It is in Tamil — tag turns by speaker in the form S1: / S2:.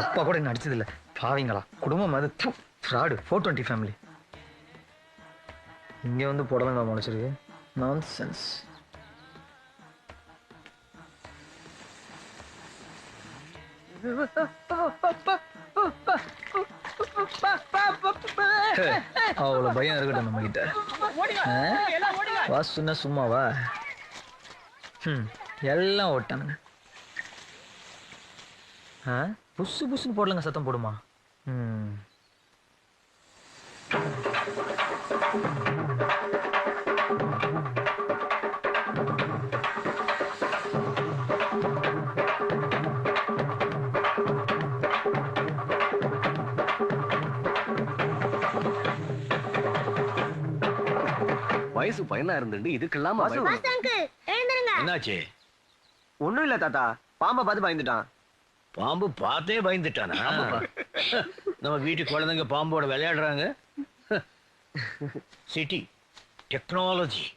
S1: அப்பா கூட என்ன அடிச்சது இல்ல. பாவீங்களா குடும்பம் அது ஃப்ராடு 420 ஃபேமிலி. இங்க வந்து புடலங்கா முளைச்சிருக்கு. நான்சென்ஸ். அவ்வளவு பயம் இருக்கட்டும் நம்ம கிட்ட. வா சொன்ன சும்மாவா? எல்லாம் ஓட்டானுங்க. புசு புசுன்னு போடலங்க சத்தம் போடுமா?
S2: வயசு பையனா இருந்துட்டு இதுக்கெல்லாம்
S3: என்னாச்சு?
S2: ஒண்ணும் இல்ல தாத்தா, பாம்பை பார்த்து பயந்துட்டான்.
S3: பாம்பு பார்த்தே பயந்துட்டானா? நம்ம வீட்டு குழந்தைங்க பாம்போட விளையாடுறாங்க. City technology